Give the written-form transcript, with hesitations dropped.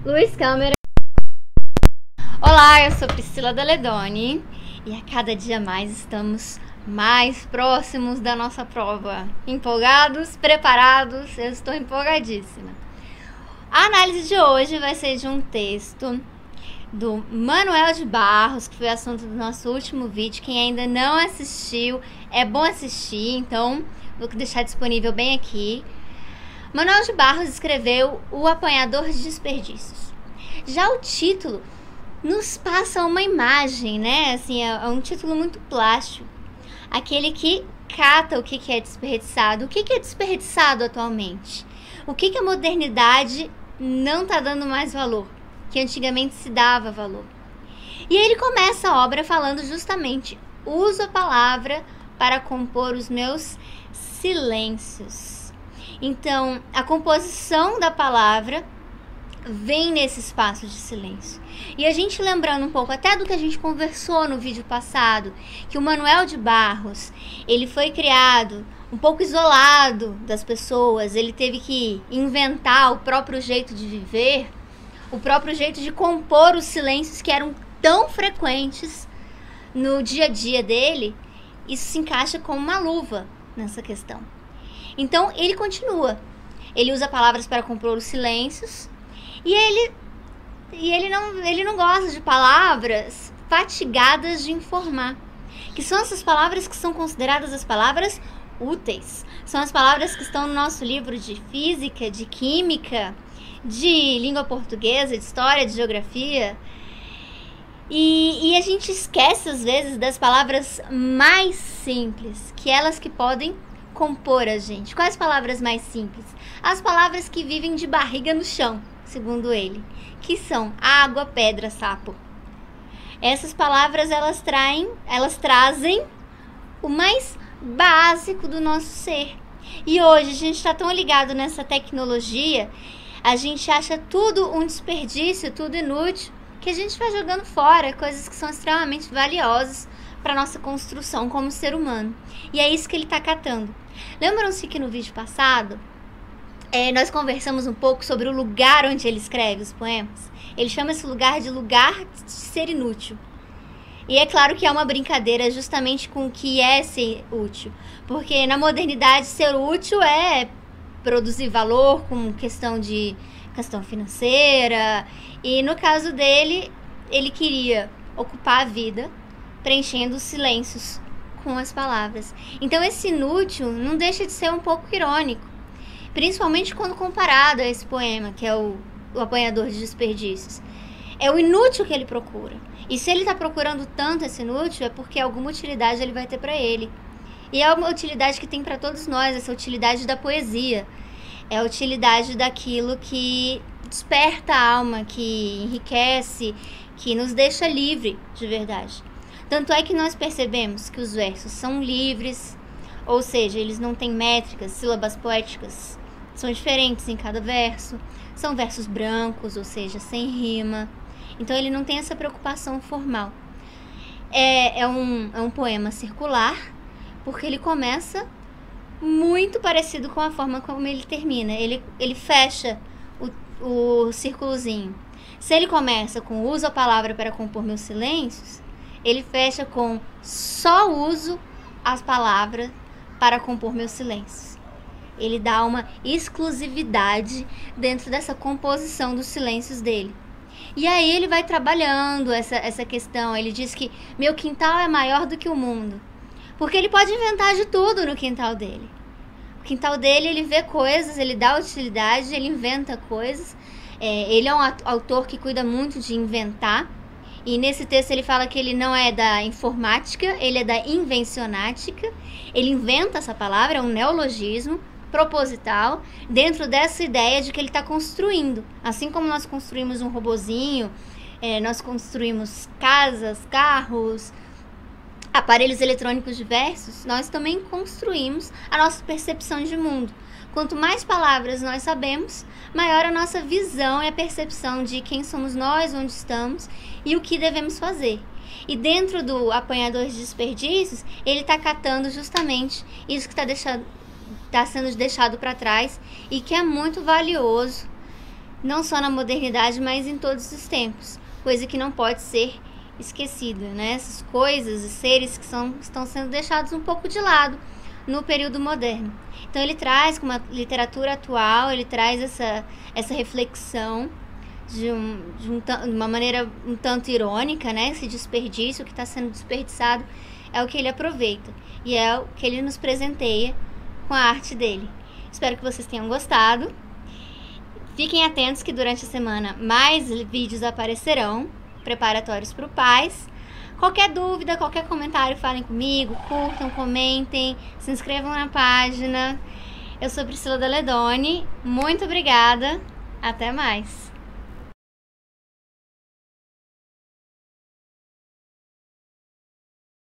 Luz, câmera. Olá, eu sou Priscila Daledoni e a cada dia mais estamos mais próximos da nossa prova. Empolgados? Preparados? Eu estou empolgadíssima. A análise de hoje vai ser de um texto do Manuel de Barros, que foi assunto do nosso último vídeo. Quem ainda não assistiu, é bom assistir, então vou deixar disponível bem aqui. Manuel de Barros escreveu O Apanhador de Desperdícios. Já o título nos passa uma imagem, né? Assim, é um título muito plástico. Aquele que cata o que é desperdiçado. O que é desperdiçado atualmente? O que a modernidade não está dando mais valor, que antigamente se dava valor. E ele começa a obra falando justamente: uso a palavra para compor os meus silêncios. Então, a composição da palavra vem nesse espaço de silêncio. E a gente lembrando um pouco até do que a gente conversou no vídeo passado, que o Manuel de Barros, ele foi criado um pouco isolado das pessoas, ele teve que inventar o próprio jeito de viver, o próprio jeito de compor os silêncios que eram tão frequentes no dia a dia dele. Isso se encaixa como uma luva nessa questão. Então ele continua, ele usa palavras para compor os silêncios e ele não gosta de palavras fatigadas de informar, que são essas palavras que são consideradas as palavras úteis, são as palavras que estão no nosso livro de física, de química, de língua portuguesa, de história, de geografia. E a gente esquece às vezes das palavras mais simples, que elas que podem compor a gente. Quais palavras mais simples? As palavras que vivem de barriga no chão, segundo ele, que são água, pedra, sapo. Essas palavras elas trazem o mais básico do nosso ser. E hoje a gente está tão ligado nessa tecnologia, a gente acha tudo um desperdício, tudo inútil, que a gente vai jogando fora coisas que são extremamente valiosas para nossa construção como ser humano. E é isso que ele está catando. Lembram-se que no vídeo passado nós conversamos um pouco sobre o lugar onde ele escreve os poemas? Ele chama esse lugar de ser inútil. E é claro que é uma brincadeira justamente com o que é ser útil. Porque na modernidade ser útil é produzir valor com questão financeira. E no caso dele, ele queria ocupar a vida preenchendo os silêncios com as palavras. Então esse inútil não deixa de ser um pouco irônico, principalmente quando comparado a esse poema, que é o Apanhador de Desperdícios. É o inútil que ele procura. E se ele está procurando tanto esse inútil, é porque alguma utilidade ele vai ter para ele. E é uma utilidade que tem para todos nós, essa utilidade da poesia. É a utilidade daquilo que desperta a alma, que enriquece, que nos deixa livre de verdade. Tanto é que nós percebemos que os versos são livres, ou seja, eles não têm métricas, sílabas poéticas, são diferentes em cada verso, são versos brancos, ou seja, sem rima. Então ele não tem essa preocupação formal. É um poema circular, porque ele começa muito parecido com a forma como ele termina. Ele fecha o círculozinho. Se ele começa com uso a palavra para compor meus silêncios, ele fecha com só uso as palavras para compor meus silêncios. Ele dá uma exclusividade dentro dessa composição dos silêncios dele. E aí ele vai trabalhando essa questão. Ele diz que meu quintal é maior do que o mundo, porque ele pode inventar de tudo no quintal dele. O quintal dele, ele vê coisas, ele dá utilidade, ele inventa coisas. Ele é um autor que cuida muito de inventar. E nesse texto ele fala que ele não é da informática, ele é da invencionática. Ele inventa essa palavra, é um neologismo proposital, dentro dessa ideia de que ele está construindo. Assim como nós construímos um robozinho, nós construímos casas, carros, aparelhos eletrônicos diversos, nós também construímos a nossa percepção de mundo. Quanto mais palavras nós sabemos, maior a nossa visão e a percepção de quem somos nós, onde estamos e o que devemos fazer. E dentro do Apanhador de Desperdícios, ele está catando justamente isso que está sendo deixado para trás e que é muito valioso não só na modernidade, mas em todos os tempos, coisa que não pode ser esquecida, né? Essas coisas e seres que estão sendo deixados um pouco de lado no período moderno. Então ele traz, com uma literatura atual, ele traz essa reflexão de uma maneira um tanto irônica, né? Esse desperdício que está sendo desperdiçado é o que ele aproveita e é o que ele nos presenteia com a arte dele. Espero que vocês tenham gostado. Fiquem atentos que durante a semana mais vídeos aparecerão, preparatórios para o Paz. Qualquer dúvida, qualquer comentário, falem comigo, curtam, comentem, se inscrevam na página. Eu sou Priscila Daledoni, muito obrigada, até mais!